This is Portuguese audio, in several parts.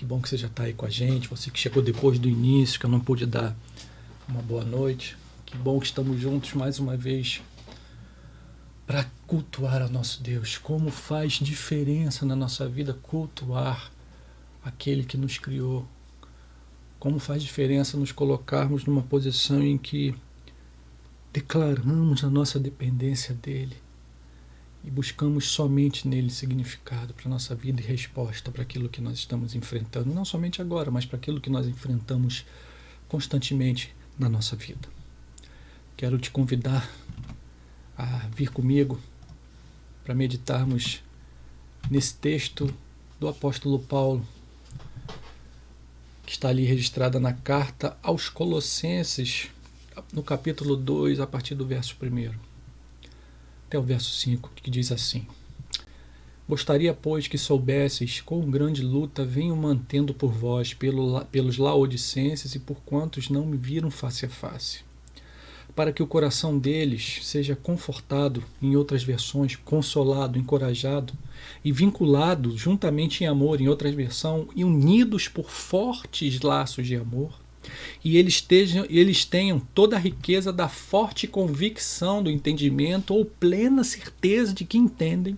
Que bom que você já está aí com a gente, você que chegou depois do início, que eu não pude dar uma boa noite. Que bom que estamos juntos mais uma vez para cultuar ao nosso Deus. Como faz diferença na nossa vida cultuar aquele que nos criou. Como faz diferença nos colocarmos numa posição em que declaramos a nossa dependência dele e buscamos somente nele significado para a nossa vida e resposta para aquilo que nós estamos enfrentando, não somente agora, mas para aquilo que nós enfrentamos constantemente na nossa vida. Quero te convidar a vir comigo para meditarmos nesse texto do apóstolo Paulo, que está ali registrada na carta aos Colossenses, no capítulo 2, a partir do verso 1 até o verso 5, que diz assim: Gostaria, pois, que soubesseis quão grande luta venho mantendo por vós pelos laodicenses e por quantos não me viram face a face, para que o coração deles seja confortado, em outras versões, consolado, encorajado e vinculado juntamente em amor, em outras versões, e unidos por fortes laços de amor, e eles tenham toda a riqueza da forte convicção do entendimento ou plena certeza de que entendem,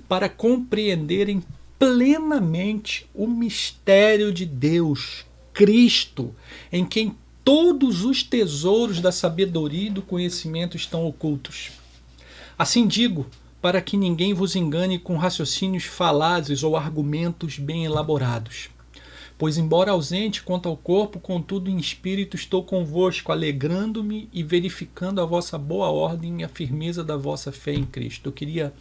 para compreenderem plenamente o mistério de Deus, Cristo, em quem todos os tesouros da sabedoria e do conhecimento estão ocultos. Assim digo, para que ninguém vos engane com raciocínios falazes ou argumentos bem elaborados. Pois, embora ausente quanto ao corpo, contudo em espírito estou convosco, alegrando-me e verificando a vossa boa ordem e a firmeza da vossa fé em Cristo. Eu queria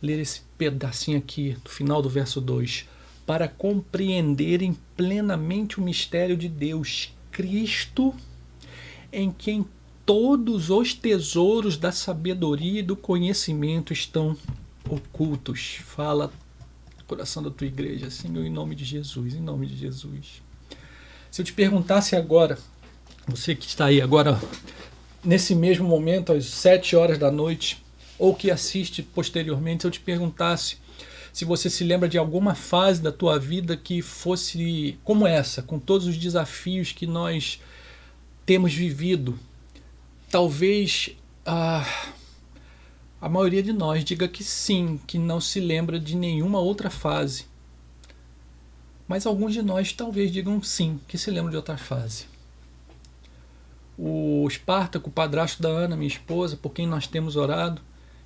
ler esse pedacinho aqui, do final do verso 2. Para compreenderem plenamente o mistério de Deus, Cristo, em quem todos os tesouros da sabedoria e do conhecimento estão ocultos. Fala coração da tua igreja, Senhor, em nome de Jesus, em nome de Jesus. Se eu te perguntasse agora, você que está aí agora, nesse mesmo momento, às 7 horas da noite, ou que assiste posteriormente, se eu te perguntasse se você se lembra de alguma fase da tua vida que fosse como essa, com todos os desafios que nós temos vivido, talvez a maioria de nós diga que sim, que não se lembra de nenhuma outra fase. Mas alguns de nós talvez digam sim, que se lembram de outra fase. O Espartaco, o padrasto da Ana, minha esposa, por quem nós temos orado,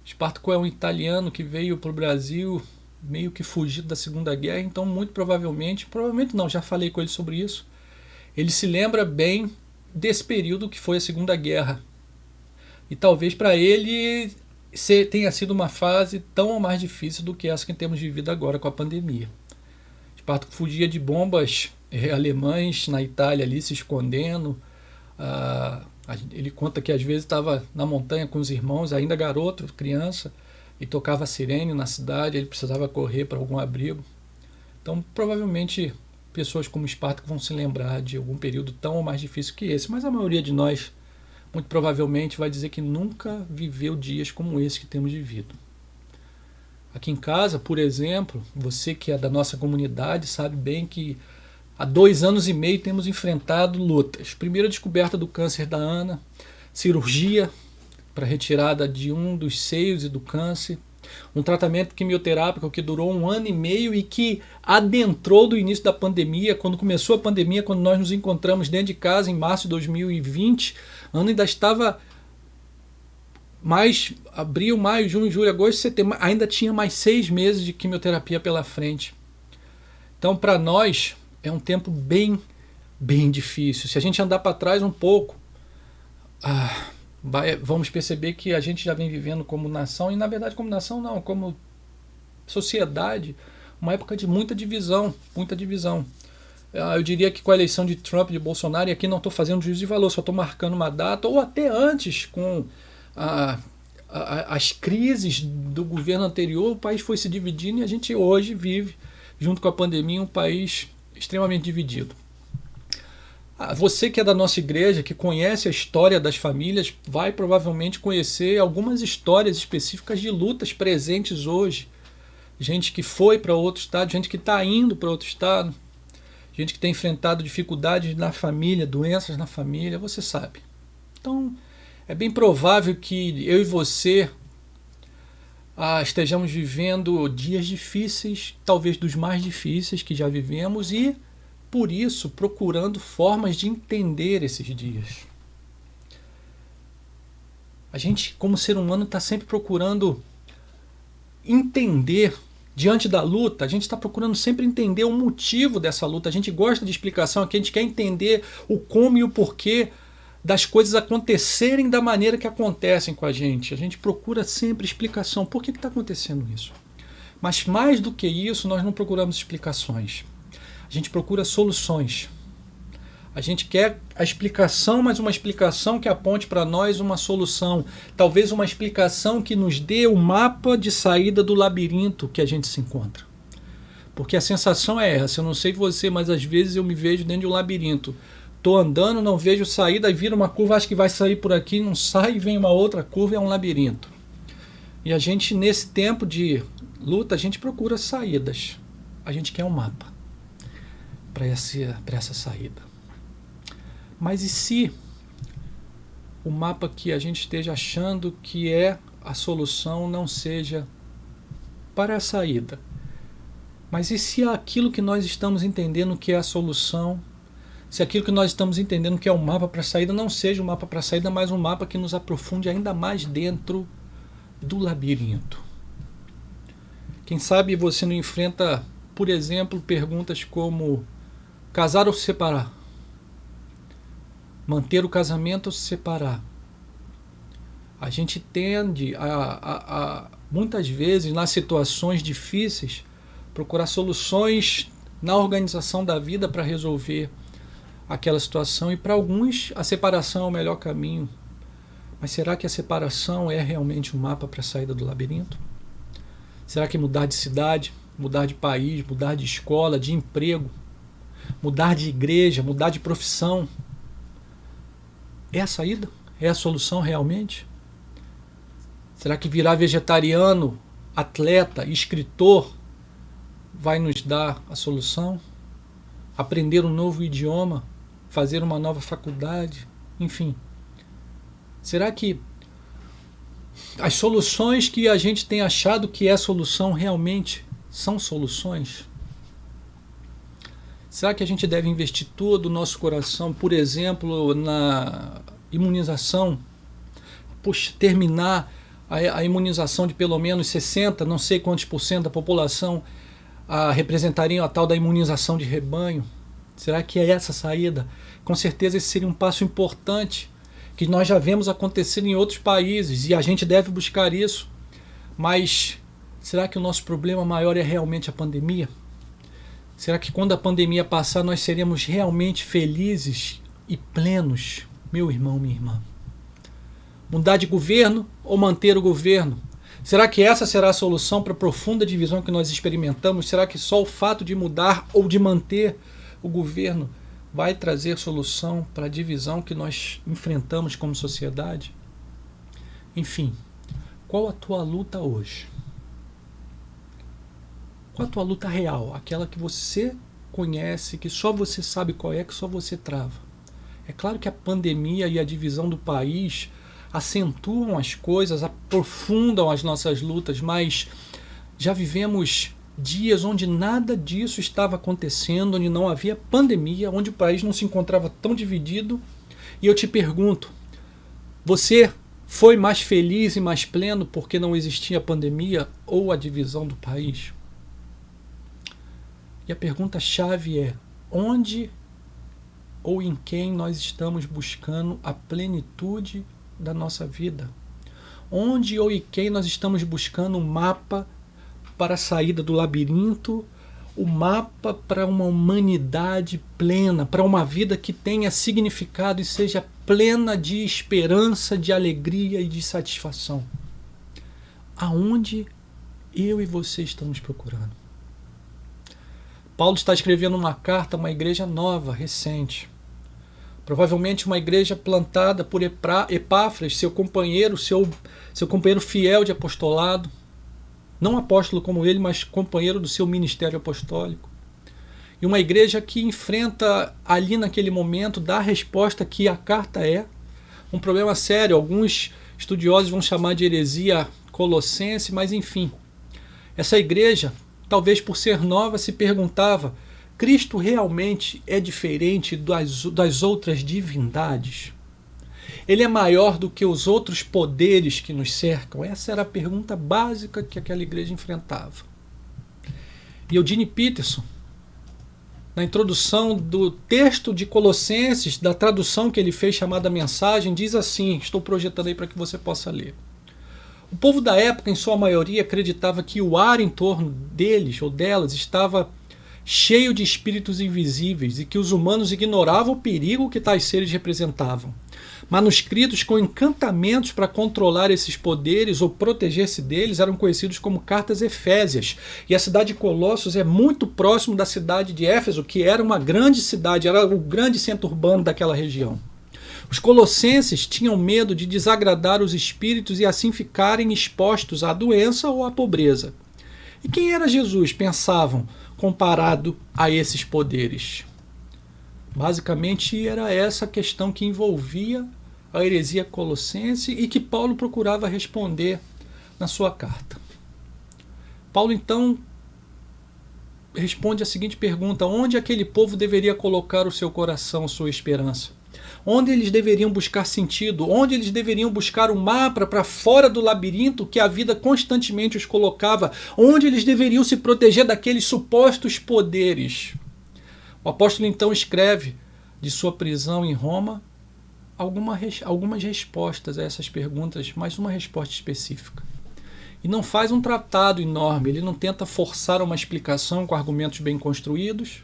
Espartaco é um italiano que veio para o Brasil meio que fugido da Segunda Guerra, então muito provavelmente não, já falei com ele sobre isso, ele se lembra bem desse período que foi a Segunda Guerra. E talvez para ele tenha sido uma fase tão ou mais difícil do que essa que temos vivido agora com a pandemia. Espartaco fugia de bombas alemães na Itália ali se escondendo. Ele conta que às vezes estava na montanha com os irmãos, ainda garoto, criança, e tocava a sirene na cidade, ele precisava correr para algum abrigo. Então provavelmente pessoas como Espartaco vão se lembrar de algum período tão ou mais difícil que esse, mas a maioria de nós muito provavelmente vai dizer que nunca viveu dias como esse que temos vivido. Aqui em casa, por exemplo, você que é da nossa comunidade sabe bem que há 2 anos e meio temos enfrentado lutas. Primeiro a descoberta do câncer da Ana, cirurgia para retirada de um dos seios e do câncer, um tratamento quimioterápico que durou 1 ano e meio e que adentrou do início da pandemia. Quando começou a pandemia, quando nós nos encontramos dentro de casa em março de 2020, a Ana ainda estava abril, maio, junho, julho, agosto, setembro, ainda tinha mais 6 meses de quimioterapia pela frente. Então para nós é um tempo bem difícil. Se a gente andar para trás um pouco, vamos perceber que a gente já vem vivendo como nação, e na verdade como nação não, como sociedade, uma época de muita divisão. Eu diria que com a eleição de Trump e de Bolsonaro, e aqui não estou fazendo juízo de valor, só estou marcando uma data, ou até antes, com as crises do governo anterior, o país foi se dividindo e a gente hoje vive, junto com a pandemia, um país extremamente dividido. Você que é da nossa igreja, que conhece a história das famílias, vai provavelmente conhecer algumas histórias específicas de lutas presentes hoje gente que foi para outro estado, gente que está indo para outro estado, gente que tem enfrentado dificuldades na família, doenças na família, você sabe. Então, é bem provável que eu e você estejamos vivendo dias difíceis, talvez dos mais difíceis que já vivemos, e, por isso, procurando formas de entender esses dias. A gente, como ser humano, está sempre procurando entender. Diante da luta, a gente está procurando sempre entender o motivo dessa luta. A gente gosta de explicação, aqui a gente quer entender o como e o porquê das coisas acontecerem da maneira que acontecem com a gente. A gente procura sempre explicação. Por que está acontecendo isso? Mas mais do que isso, nós não procuramos explicações. A gente procura soluções. A gente quer a explicação, mas uma explicação que aponte para nós uma solução. Talvez uma explicação que nos dê o mapa de saída do labirinto que a gente se encontra. Porque a sensação é essa. Eu não sei você, mas às vezes eu me vejo dentro de um labirinto. Estou andando, não vejo saída, aí vira uma curva, acho que vai sair por aqui, não sai, vem uma outra curva, é um labirinto. E a gente, nesse tempo de luta, a gente procura saídas. A gente quer um mapa para essa saída. Mas e se o mapa que a gente esteja achando que é a solução não seja para a saída? Mas e se aquilo que nós estamos entendendo que é a solução, se aquilo que nós estamos entendendo que é o mapa para a saída não seja um mapa para a saída, mas um mapa que nos aprofunde ainda mais dentro do labirinto? Quem sabe você não enfrenta, por exemplo, perguntas como casar ou se separar? Manter o casamento ou se separar? A gente tende muitas vezes, nas situações difíceis, procurar soluções na organização da vida para resolver aquela situação, e para alguns a separação é o melhor caminho. Mas será que a separação é realmente um mapa para a saída do labirinto? Será que mudar de cidade, mudar de país, mudar de escola, de emprego, mudar de igreja, mudar de profissão é a saída? É a solução realmente? Será que virar vegetariano, atleta, escritor vai nos dar a solução? Aprender um novo idioma, fazer uma nova faculdade, enfim. Será que as soluções que a gente tem achado que é solução realmente são soluções? Será que a gente deve investir todo o nosso coração, por exemplo, na imunização? Puxa, terminar a imunização de pelo menos 60, não sei quantos por cento da população representariam a tal da imunização de rebanho? Será que é essa a saída? Com certeza esse seria um passo importante, que nós já vemos acontecer em outros países, e a gente deve buscar isso. Mas será que o nosso problema maior é realmente a pandemia? Será que quando a pandemia passar nós seremos realmente felizes e plenos, meu irmão, minha irmã? Mudar de governo ou manter o governo? Será que essa será a solução para a profunda divisão que nós experimentamos? Será que só o fato de mudar ou de manter o governo vai trazer solução para a divisão que nós enfrentamos como sociedade? Enfim, qual a tua luta hoje? Qual a tua luta real? Aquela que você conhece, que só você sabe qual é, que só você trava. É claro que a pandemia e a divisão do país acentuam as coisas, aprofundam as nossas lutas, mas já vivemos dias onde nada disso estava acontecendo, onde não havia pandemia, onde o país não se encontrava tão dividido. E eu te pergunto, você foi mais feliz e mais pleno porque não existia pandemia ou a divisão do país? E a pergunta-chave é: onde ou em quem nós estamos buscando a plenitude da nossa vida? Onde ou em quem nós estamos buscando um mapa para a saída do labirinto, o mapa para uma humanidade plena, para uma vida que tenha significado e seja plena de esperança, de alegria e de satisfação? Aonde eu e você estamos procurando? Paulo está escrevendo uma carta a uma igreja nova, recente. Provavelmente uma igreja plantada por Epáfras, seu companheiro fiel de apostolado. Não apóstolo como ele, mas companheiro do seu ministério apostólico. E uma igreja que enfrenta ali naquele momento, dá a resposta que a carta é um problema sério. Alguns estudiosos vão chamar de heresia colossense, mas enfim. Essa igreja, talvez por ser nova, se perguntava: Cristo realmente é diferente das outras divindades? Ele é maior do que os outros poderes que nos cercam? Essa era a pergunta básica que aquela igreja enfrentava. E Eugene Peterson, na introdução do texto de Colossenses, da tradução que ele fez chamada Mensagem, diz assim, estou projetando aí para que você possa ler. O povo da época, em sua maioria, acreditava que o ar em torno deles ou delas estava cheio de espíritos invisíveis e que os humanos ignoravam o perigo que tais seres representavam. Manuscritos com encantamentos para controlar esses poderes ou proteger-se deles eram conhecidos como cartas efésias. E a cidade de Colossos é muito próximo da cidade de Éfeso, que era uma grande cidade, era o grande centro urbano daquela região. Os colossenses tinham medo de desagradar os espíritos e assim ficarem expostos à doença ou à pobreza. E quem era Jesus, pensavam, comparado a esses poderes? Basicamente era essa a questão que envolvia a heresia colossense e que Paulo procurava responder na sua carta. Paulo então responde a seguinte pergunta: onde aquele povo deveria colocar o seu coração, sua esperança? Onde eles deveriam buscar sentido? Onde eles deveriam buscar um mapa para fora do labirinto que a vida constantemente os colocava? Onde eles deveriam se proteger daqueles supostos poderes? O apóstolo então escreve de sua prisão em Roma algumas respostas a essas perguntas, mas uma resposta específica. E não faz um tratado enorme, ele não tenta forçar uma explicação com argumentos bem construídos,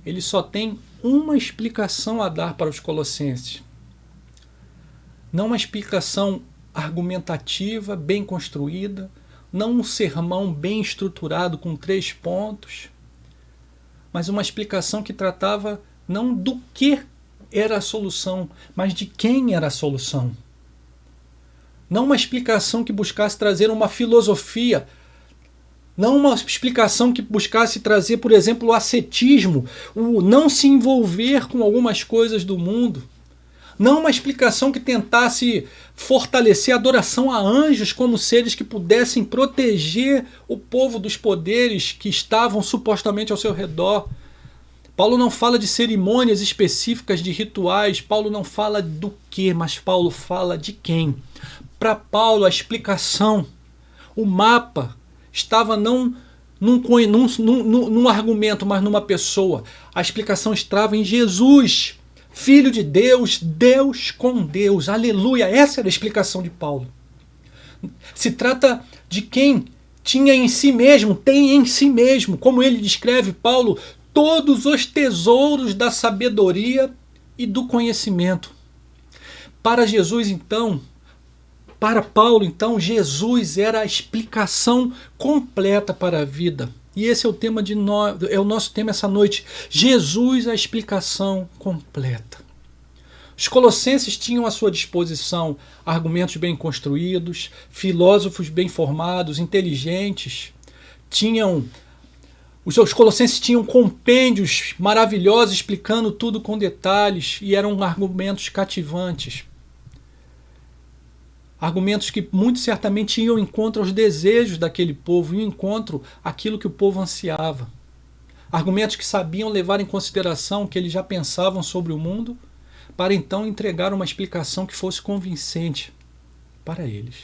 ele só tem uma explicação a dar para os colossenses. Não uma explicação argumentativa, bem construída, não um sermão bem estruturado com 3 pontos, mas uma explicação que tratava não do que era a solução, mas de quem era a solução. Não uma explicação que buscasse trazer uma filosofia, não uma explicação que buscasse trazer, por exemplo, o ascetismo, o não se envolver com algumas coisas do mundo. Não uma explicação que tentasse fortalecer a adoração a anjos como seres que pudessem proteger o povo dos poderes que estavam supostamente ao seu redor. Paulo não fala de cerimônias específicas, de rituais. Paulo não fala do que, mas Paulo fala de quem. Para Paulo, a explicação, o mapa, estava não num argumento, mas numa pessoa. A explicação estava em Jesus, Filho de Deus, Deus com Deus. Aleluia! Essa era a explicação de Paulo. Se trata de quem tinha em si mesmo, tem em si mesmo, como ele descreve, Paulo, todos os tesouros da sabedoria e do conhecimento. Para Jesus, então, para Paulo, então, Jesus era a explicação completa para a vida. E esse é o nosso tema essa noite. Jesus, a explicação completa. Os colossenses tinham à sua disposição argumentos bem construídos, filósofos bem formados, inteligentes. Os colossenses tinham compêndios maravilhosos explicando tudo com detalhes e eram argumentos cativantes. Argumentos que muito certamente iam em encontro aos desejos daquele povo, iam em encontro àquilo que o povo ansiava. Argumentos que sabiam levar em consideração o que eles já pensavam sobre o mundo, para então entregar uma explicação que fosse convincente para eles.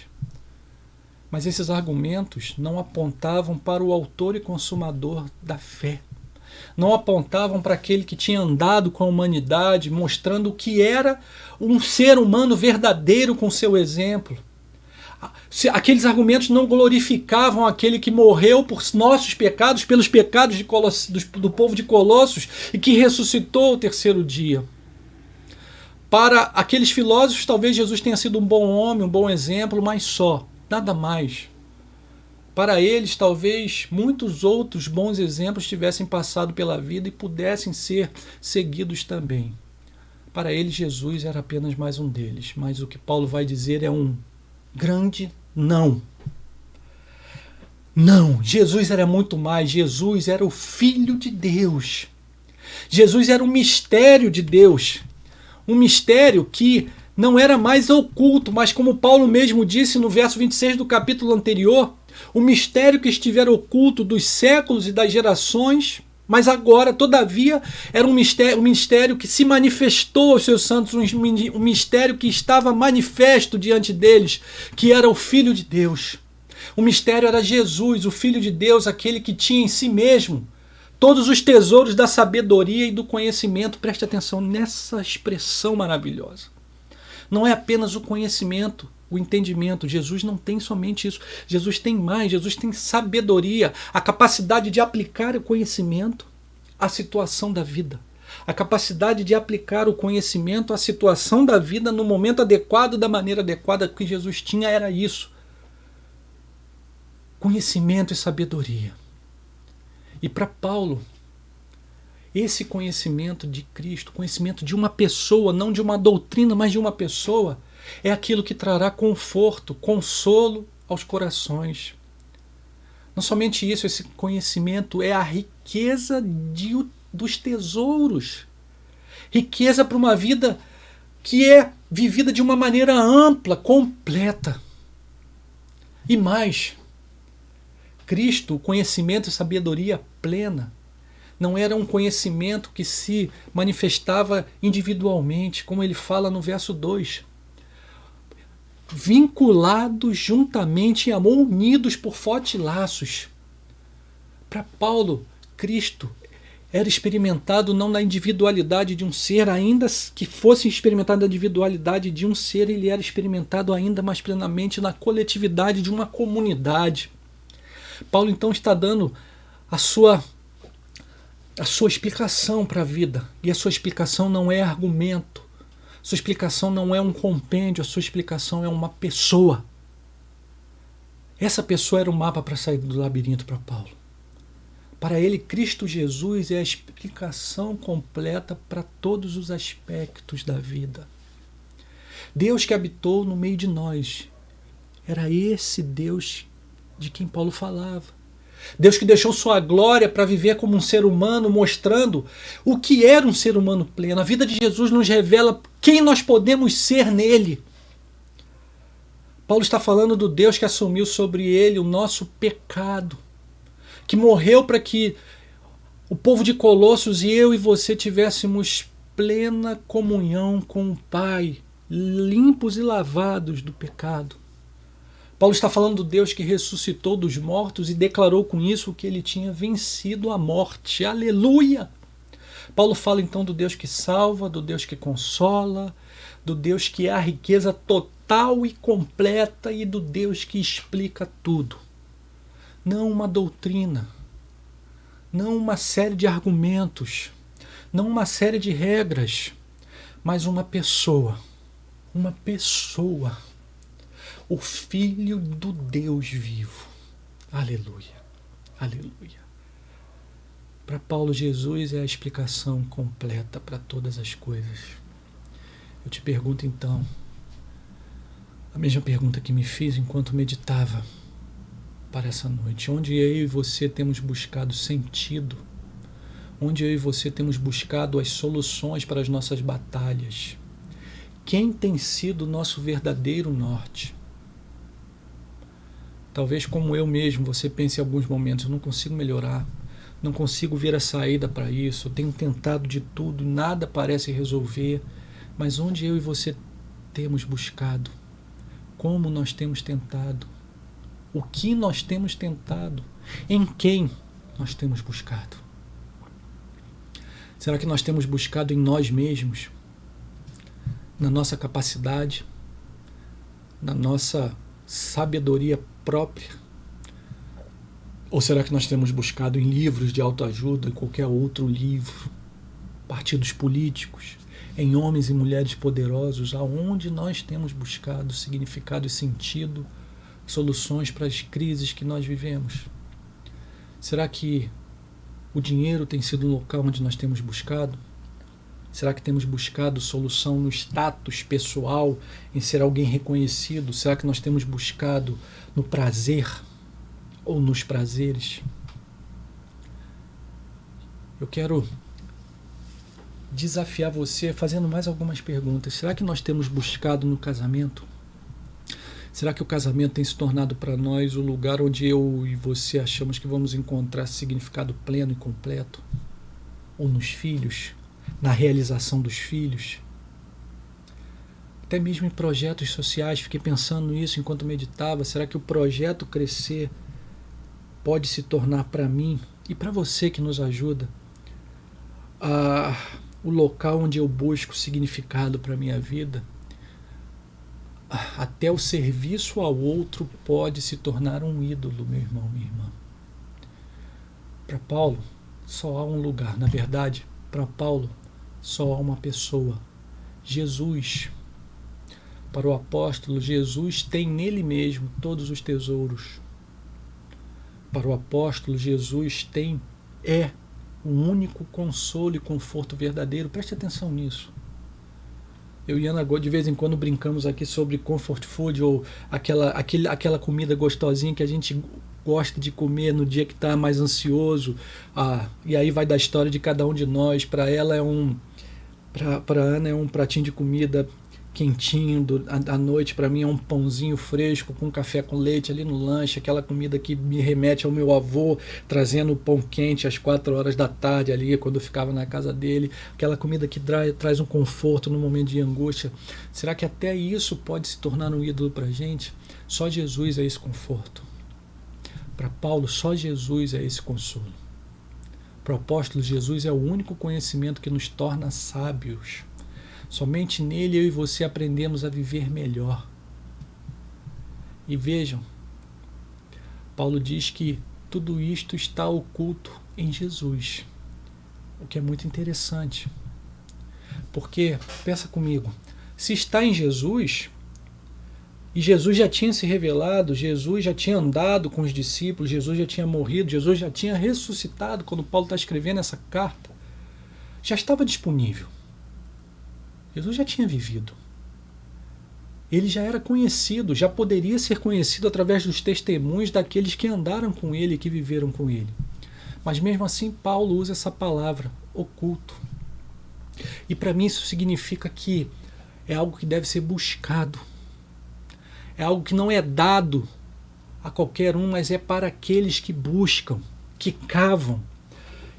Mas esses argumentos não apontavam para o autor e consumador da fé. Não apontavam para aquele que tinha andado com a humanidade, mostrando o que era um ser humano verdadeiro com seu exemplo. Aqueles argumentos não glorificavam aquele que morreu por nossos pecados, pelos pecados do povo de Colossos e que ressuscitou ao 3º dia. Para aqueles filósofos, talvez Jesus tenha sido um bom homem, um bom exemplo, mas só, nada mais. Para eles, talvez muitos outros bons exemplos tivessem passado pela vida e pudessem ser seguidos também. Para eles, Jesus era apenas mais um deles. Mas o que Paulo vai dizer é um grande não. Não, Jesus era muito mais. Jesus era o Filho de Deus. Jesus era um mistério de Deus. Um mistério que não era mais oculto, mas como Paulo mesmo disse no verso 26 do capítulo anterior, o mistério que estivera oculto dos séculos e das gerações, mas agora, todavia, era um mistério que se manifestou aos seus santos, um mistério que estava manifesto diante deles, que era o Filho de Deus. O mistério era Jesus, o Filho de Deus, aquele que tinha em si mesmo todos os tesouros da sabedoria e do conhecimento. Preste atenção nessa expressão maravilhosa. Não é apenas o conhecimento, o entendimento. Jesus não tem somente isso. Jesus tem mais. Jesus tem sabedoria, a capacidade de aplicar o conhecimento à situação da vida. A capacidade de aplicar o conhecimento à situação da vida no momento adequado, da maneira adequada. Que Jesus tinha era isso. Conhecimento e sabedoria. E para Paulo, esse conhecimento de Cristo, conhecimento de uma pessoa, não de uma doutrina, mas de uma pessoa, é aquilo que trará conforto, consolo aos corações. Não somente isso, esse conhecimento é a riqueza dos tesouros. Riqueza para uma vida que é vivida de uma maneira ampla, completa. E mais, Cristo, conhecimento e sabedoria plena, não era um conhecimento que se manifestava individualmente, como ele fala no verso 2. Vinculados juntamente em amor, unidos por fortes laços. Para Paulo, Cristo era experimentado não na individualidade de um ser, ainda que fosse experimentado na individualidade de um ser, ele era experimentado ainda mais plenamente na coletividade de uma comunidade. Paulo então está dando a sua explicação para a vida. E a sua explicação não é argumento. A sua explicação não é um compêndio. A sua explicação é uma pessoa. Essa pessoa era o mapa para sair do labirinto para Paulo. Para ele, Cristo Jesus é a explicação completa para todos os aspectos da vida. Deus que habitou no meio de nós. Era esse Deus de quem Paulo falava. Deus que deixou sua glória para viver como um ser humano, mostrando o que era um ser humano pleno. A vida de Jesus nos revela quem nós podemos ser nele. Paulo está falando do Deus que assumiu sobre ele o nosso pecado, que morreu para que o povo de Colossos e eu e você tivéssemos plena comunhão com o Pai, limpos e lavados do pecado. Paulo está falando do Deus que ressuscitou dos mortos e declarou com isso que ele tinha vencido a morte. Aleluia! Paulo fala então do Deus que salva, do Deus que consola, do Deus que é a riqueza total e completa e do Deus que explica tudo. Não uma doutrina, não uma série de argumentos, não uma série de regras, mas uma pessoa. Uma pessoa. O Filho do Deus vivo. Aleluia. Aleluia. Para Paulo, Jesus é a explicação completa para todas as coisas. Eu te pergunto então, a mesma pergunta que me fiz enquanto meditava para essa noite. Onde eu e você temos buscado sentido? Onde eu e você temos buscado as soluções para as nossas batalhas? Quem tem sido o nosso verdadeiro norte? Talvez como eu mesmo, você pense em alguns momentos, eu não consigo melhorar, não consigo ver a saída para isso, eu tenho tentado de tudo, nada parece resolver, mas onde eu e você temos buscado? Como nós temos tentado? O que nós temos tentado? Em quem nós temos buscado? Será que nós temos buscado em nós mesmos? Na nossa capacidade? Na nossa sabedoria própria? Ou será que nós temos buscado em livros de autoajuda, em qualquer outro livro, partidos políticos, em homens e mulheres poderosos, aonde nós temos buscado significado e sentido, soluções para as crises que nós vivemos? Será que o dinheiro tem sido um local onde nós temos buscado? Será que temos buscado solução no status pessoal, em ser alguém reconhecido? Será que nós temos buscado no prazer? ou nos prazeres? Eu quero desafiar você fazendo mais algumas perguntas. Será que nós temos buscado no casamento? Será que o casamento tem se tornado para nós o lugar onde eu e você achamos que vamos encontrar significado pleno e completo? Ou nos filhos? Na realização dos filhos? Até mesmo em projetos sociais, fiquei pensando nisso enquanto meditava. Será que o projeto Crescer pode se tornar para mim e para você que nos ajuda o local onde eu busco significado para a minha vida? Até o serviço ao outro pode se tornar um ídolo, meu irmão, minha irmã. Para Paulo, só há um lugar. Na verdade, para Paulo, só há uma pessoa: Jesus. Para o apóstolo, Jesus tem nele mesmo todos os tesouros. Para o apóstolo, Jesus é o único consolo e conforto verdadeiro. Preste atenção nisso. Eu e Ana, de vez em quando, brincamos aqui sobre comfort food, ou aquela comida gostosinha que a gente gosta de comer no dia que está mais ansioso. E aí vai da história de cada um de nós. Para ela para Ana é um pratinho de comida quentinho à noite. Para mim é um pãozinho fresco com café com leite ali no lanche, aquela comida que me remete ao meu avô trazendo o pão quente às 4 horas da tarde ali, quando eu ficava na casa dele, aquela comida que traz um conforto no momento de angústia. Será que até isso pode se tornar um ídolo para a gente? Só Jesus é esse conforto. Para Paulo, só Jesus é esse consolo. Para o apóstolo, Jesus é o único conhecimento que nos torna sábios. Somente nele eu e você aprendemos a viver melhor. E vejam, Paulo diz que tudo isto está oculto em Jesus, o que é muito interessante. Porque, pensa comigo, se está em Jesus, e Jesus já tinha se revelado, Jesus já tinha andado com os discípulos, Jesus já tinha morrido, Jesus já tinha ressuscitado, quando Paulo está escrevendo essa carta, já estava disponível. Jesus já tinha vivido. Ele já era conhecido, já poderia ser conhecido através dos testemunhos daqueles que andaram com ele e que viveram com ele. Mas mesmo assim, Paulo usa essa palavra, oculto. E para mim isso significa que é algo que deve ser buscado. É algo que não é dado a qualquer um, mas é para aqueles que buscam, que cavam.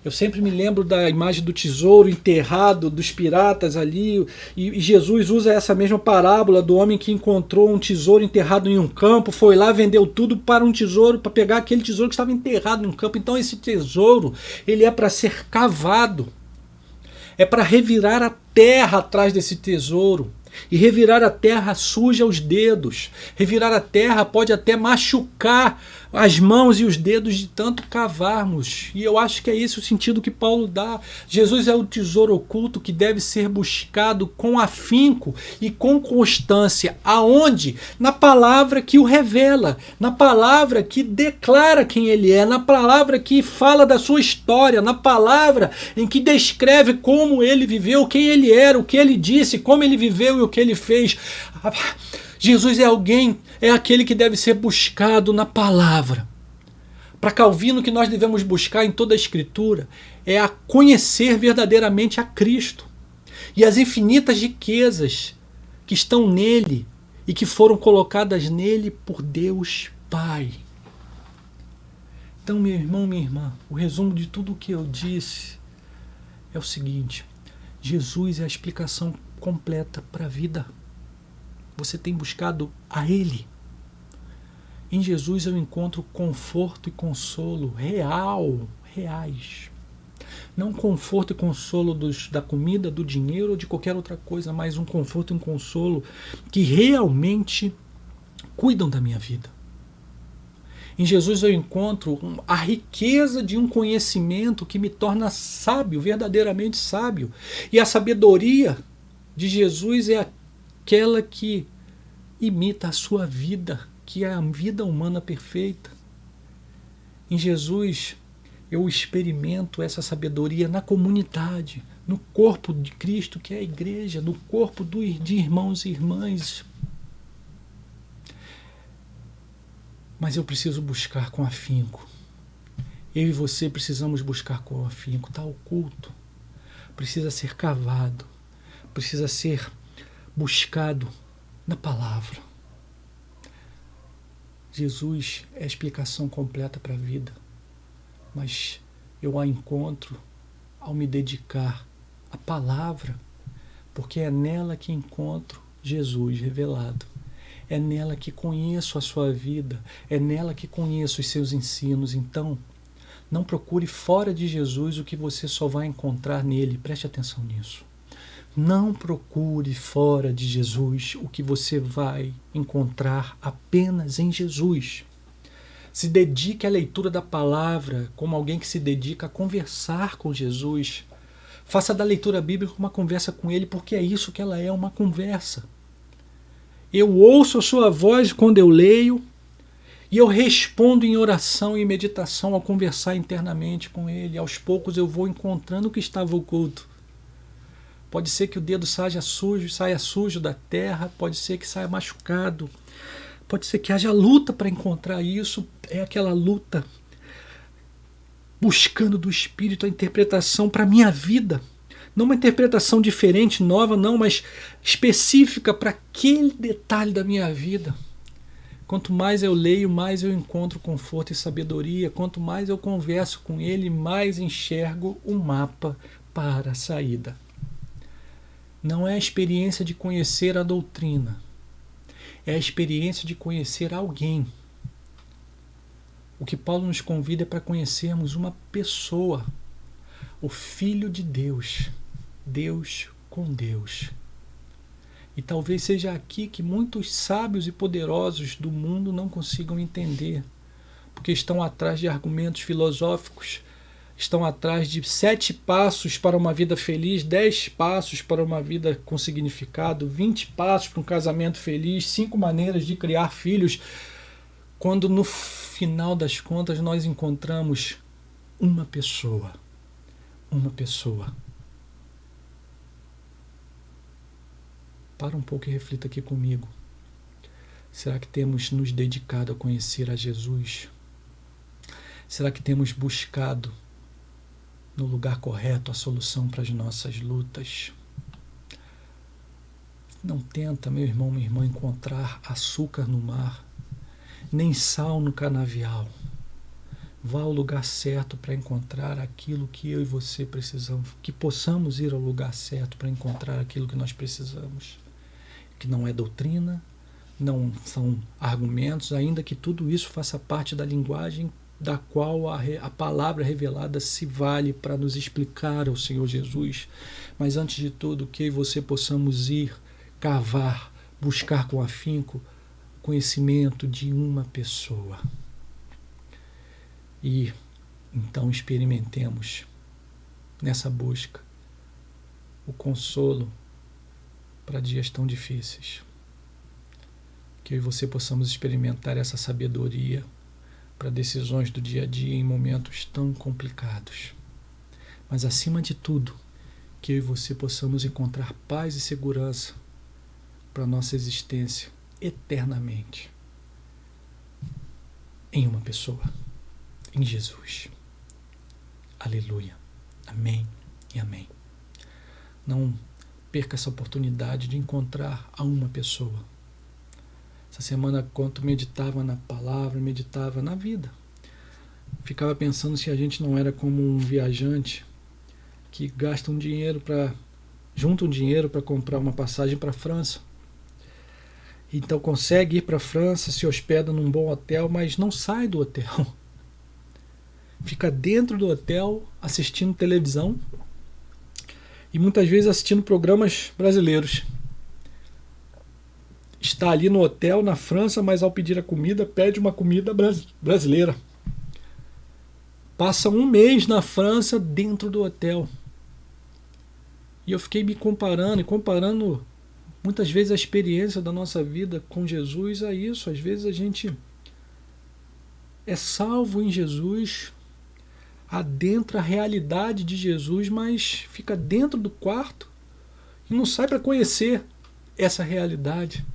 Eu sempre me lembro da imagem do tesouro enterrado dos piratas ali, e Jesus usa essa mesma parábola do homem que encontrou um tesouro enterrado em um campo, foi lá, vendeu tudo para um tesouro, para pegar aquele tesouro que estava enterrado em um campo. Então esse tesouro, ele é para ser cavado, é para revirar a terra atrás desse tesouro. E revirar a terra suja os dedos. Revirar a terra pode até machucar as mãos e os dedos de tanto cavarmos. E eu acho que é esse o sentido que Paulo dá. Jesus é o tesouro oculto que deve ser buscado com afinco e com constância. Aonde? Na palavra que o revela, na palavra que declara quem ele é, na palavra que fala da sua história, na palavra em que descreve como ele viveu, quem ele era, o que ele disse, como ele viveu e o que ele fez. Jesus é aquele que deve ser buscado na palavra. Para Calvino, o que nós devemos buscar em toda a Escritura é a conhecer verdadeiramente a Cristo e as infinitas riquezas que estão nele e que foram colocadas nele por Deus Pai. Então, meu irmão, minha irmã, o resumo de tudo o que eu disse é o seguinte: Jesus é a explicação completa para a vida. Você tem buscado a Ele. Em Jesus eu encontro conforto e consolo reais. Não conforto e consolo da comida, do dinheiro ou de qualquer outra coisa, mas um conforto e um consolo que realmente cuidam da minha vida. Em Jesus eu encontro a riqueza de um conhecimento que me torna sábio, verdadeiramente sábio. E a sabedoria de Jesus é aquela que imita a sua vida, que é a vida humana perfeita. Em Jesus, eu experimento essa sabedoria na comunidade, no corpo de Cristo, que é a igreja, no corpo de irmãos e irmãs. Mas eu preciso buscar com afinco. Eu e você precisamos buscar com afinco. Está oculto. Precisa ser cavado. Precisa ser buscado na palavra. Jesus é a explicação completa para a vida. Mas eu a encontro ao me dedicar à palavra, porque é nela que encontro Jesus revelado. É nela que conheço a sua vida, é nela que conheço os seus ensinos. Então, não procure fora de Jesus o que você só vai encontrar nele. Preste atenção nisso. Não procure fora de Jesus o que você vai encontrar apenas em Jesus. Se dedique à leitura da palavra como alguém que se dedica a conversar com Jesus. Faça da leitura bíblica uma conversa com ele, porque é isso que ela é, uma conversa. Eu ouço a sua voz quando eu leio e eu respondo em oração e meditação ao conversar internamente com ele. Aos poucos eu vou encontrando o que estava oculto. Pode ser que o dedo saia sujo da terra, pode ser que saia machucado, pode ser que haja luta para encontrar isso. É aquela luta buscando do Espírito a interpretação para a minha vida. Não uma interpretação diferente, nova, não, mas específica para aquele detalhe da minha vida. Quanto mais eu leio, mais eu encontro conforto e sabedoria. Quanto mais eu converso com ele, mais enxergo um mapa para a saída. Não é a experiência de conhecer a doutrina. É a experiência de conhecer alguém. O que Paulo nos convida é para conhecermos uma pessoa. O Filho de Deus. Deus com Deus. E talvez seja aqui que muitos sábios e poderosos do mundo não consigam entender, porque estão atrás de argumentos filosóficos, estão atrás de 7 passos para uma vida feliz, 10 passos para uma vida com significado, 20 passos para um casamento feliz, 5 maneiras de criar filhos, quando no final das contas nós encontramos uma pessoa. Uma pessoa. Para um pouco e reflita aqui comigo. Será que temos nos dedicado a conhecer a Jesus? Será que temos buscado no lugar correto a solução para as nossas lutas? Não tenta, meu irmão, minha irmã, encontrar açúcar no mar, nem sal no canavial. Vá ao lugar certo para encontrar aquilo que eu e você precisamos, que possamos ir ao lugar certo para encontrar aquilo que nós precisamos. Que não é doutrina, não são argumentos, ainda que tudo isso faça parte da linguagem da qual a palavra revelada se vale para nos explicar ao Senhor Jesus. Mas antes de tudo, que eu e você possamos ir, cavar, buscar com afinco o conhecimento de uma pessoa. E então experimentemos nessa busca o consolo para dias tão difíceis. Que eu e você possamos experimentar essa sabedoria para decisões do dia a dia em momentos tão complicados. Mas acima de tudo, que eu e você possamos encontrar paz e segurança para a nossa existência eternamente em uma pessoa, em Jesus. Aleluia. Amém e amém. Não perca essa oportunidade de encontrar a uma pessoa. Essa semana, quando meditava na palavra, meditava na vida, ficava pensando se a gente não era como um viajante que gasta um dinheiro junta um dinheiro para comprar uma passagem para a França. Então consegue ir para a França, se hospeda num bom hotel, mas não sai do hotel. Fica dentro do hotel assistindo televisão e muitas vezes assistindo programas brasileiros. Está ali no hotel na França, mas ao pedir a comida, pede uma comida brasileira. Passa um mês na França dentro do hotel. E eu fiquei me comparando muitas vezes a experiência da nossa vida com Jesus a isso. Às vezes a gente é salvo em Jesus, adentra a realidade de Jesus, mas fica dentro do quarto e não sai para conhecer essa realidade.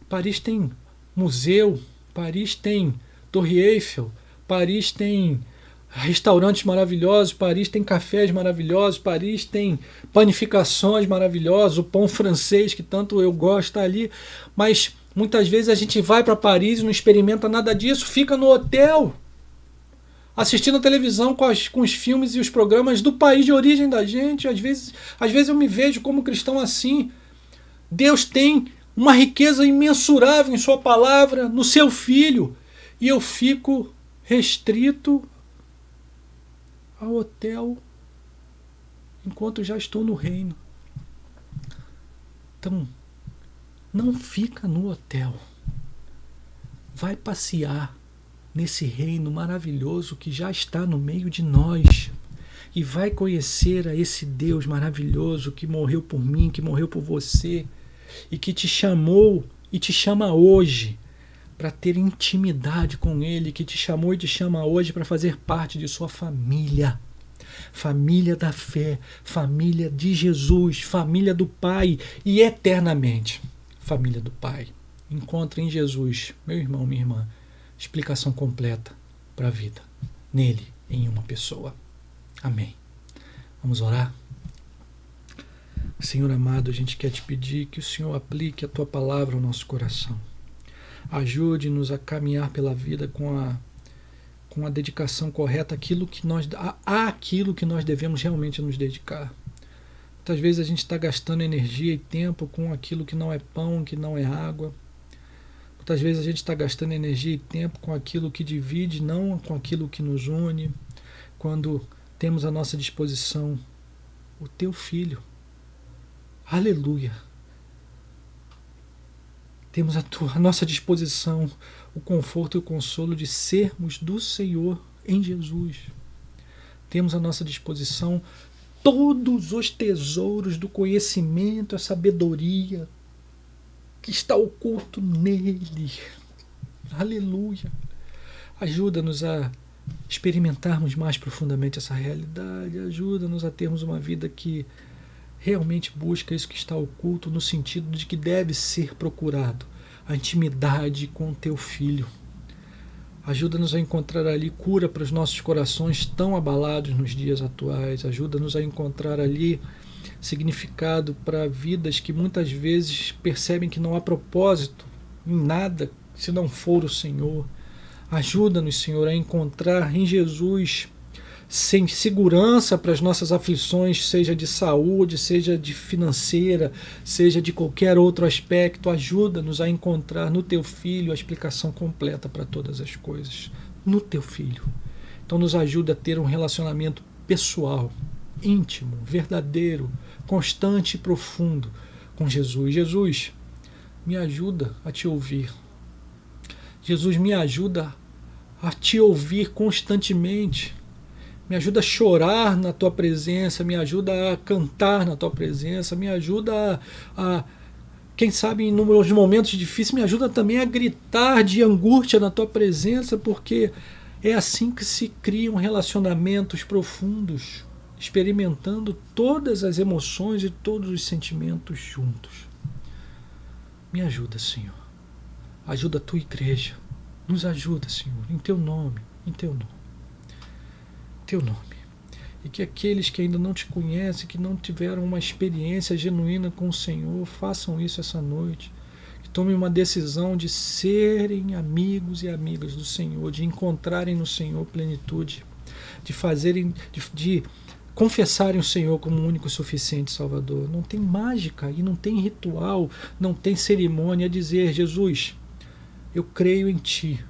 Paris tem museu, Paris tem Torre Eiffel, Paris tem restaurantes maravilhosos, Paris tem cafés maravilhosos, Paris tem panificações maravilhosas, o pão francês que tanto eu gosto está ali, mas muitas vezes a gente vai para Paris e não experimenta nada disso, fica no hotel, assistindo a televisão com os filmes e os programas do país de origem da gente. Às vezes eu me vejo como cristão assim. Deus tem uma riqueza imensurável em sua palavra, no seu filho, e eu fico restrito ao hotel enquanto já estou no reino. Então, não fica no hotel. Vai passear nesse reino maravilhoso que já está no meio de nós. E vai conhecer a esse Deus maravilhoso que morreu por mim, que morreu por você, e que te chamou e te chama hoje para ter intimidade com Ele, que te chamou e te chama hoje para fazer parte de sua família. Família da fé, família de Jesus, família do Pai e eternamente família do Pai. Encontre em Jesus, meu irmão, minha irmã, explicação completa para a vida. Nele, em uma pessoa. Amém. Vamos orar? Senhor amado, a gente quer te pedir que o Senhor aplique a tua palavra ao nosso coração. Ajude-nos a caminhar pela vida com a dedicação correta àquilo que nós devemos realmente nos dedicar. Muitas vezes a gente está gastando energia e tempo com aquilo que não é pão, que não é água. Muitas vezes a gente está gastando energia e tempo com aquilo que divide, não com aquilo que nos une. Quando temos à nossa disposição o teu Filho. Aleluia! Temos à nossa disposição o conforto e o consolo de sermos do Senhor em Jesus. Temos à nossa disposição todos os tesouros do conhecimento, a sabedoria que está oculto nele. Aleluia! Ajuda-nos a experimentarmos mais profundamente essa realidade. Ajuda-nos a termos uma vida que realmente busca isso que está oculto, no sentido de que deve ser procurado a intimidade com o teu Filho. Ajuda-nos a encontrar ali cura para os nossos corações tão abalados nos dias atuais. Ajuda-nos a encontrar ali significado para vidas que muitas vezes percebem que não há propósito em nada se não for o Senhor. Ajuda-nos, Senhor, a encontrar em Jesus sem segurança para as nossas aflições, seja de saúde, seja de financeira, seja de qualquer outro aspecto. Ajuda-nos a encontrar no teu Filho a explicação completa para todas as coisas. No teu Filho. Então nos ajuda a ter um relacionamento pessoal, íntimo, verdadeiro, constante e profundo com Jesus. Jesus, me ajuda a te ouvir. Jesus, me ajuda a te ouvir constantemente. Me ajuda a chorar na tua presença, me ajuda a cantar na tua presença, me ajuda quem sabe, nos momentos difíceis, me ajuda também a gritar de angústia na tua presença, porque é assim que se criam relacionamentos profundos, experimentando todas as emoções e todos os sentimentos juntos. Me ajuda, Senhor. Ajuda a tua igreja. Nos ajuda, Senhor, em teu nome, em teu nome. Teu nome. E que aqueles que ainda não te conhecem, que não tiveram uma experiência genuína com o Senhor, façam isso essa noite. Que tomem uma decisão de serem amigos e amigas do Senhor, de encontrarem no Senhor plenitude, de confessarem o Senhor como o único e suficiente Salvador. Não tem mágica e não tem ritual, não tem cerimônia a dizer: Jesus, eu creio em Ti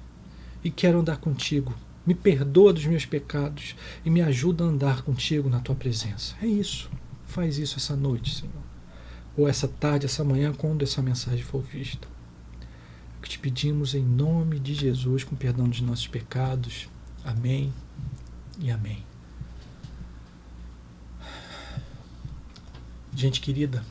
e quero andar contigo. Me perdoa dos meus pecados e me ajuda a andar contigo na tua presença. É isso. Faz isso essa noite, Senhor. Ou essa tarde, essa manhã, quando essa mensagem for vista. É o que te pedimos em nome de Jesus, com perdão dos nossos pecados. Amém e amém. Gente querida,